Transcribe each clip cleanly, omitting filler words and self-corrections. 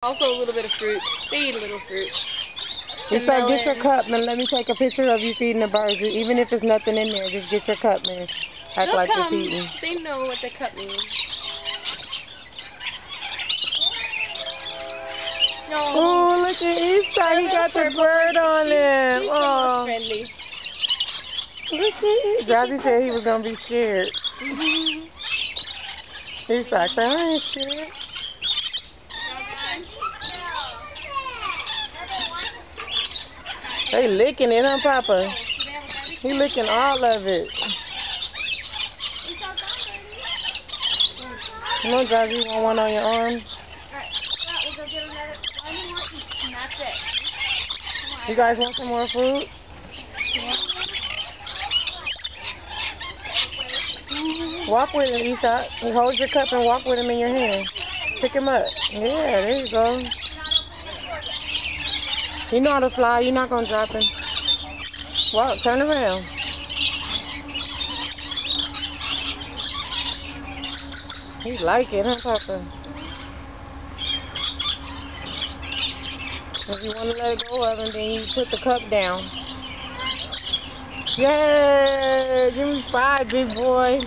Also a little bit of fruit. They eat a little fruit. It's like, get your cup and let me take a picture of you feeding the birds. Even if there's nothing in there, just get your cup, man. Act like you're feeding. They know what the cup means. No. Oh, look at Easter. He got the bird on him. Oh, friendly. Look at Jahzane said he was going to be scared. He's like, I ain't scared. They licking it, huh, Papa? He licking all of it. You know, Jahzane, you want one on your arm? Alright, we'll go get another. One more each, and that's it. You guys want some more food? Walk with him, Isa. Hold your cup and walk with him in your hand. Pick him up. Yeah, there you go. You know how to fly. You're not going to drop him. Walk. Turn around. He like it, huh, Papa? If you want to let go of him, then you put the cup down. Yay! Give me 5, big boy.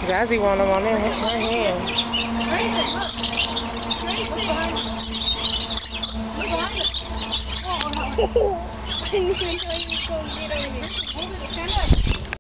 Jahzane want him on her hand. Look behind it.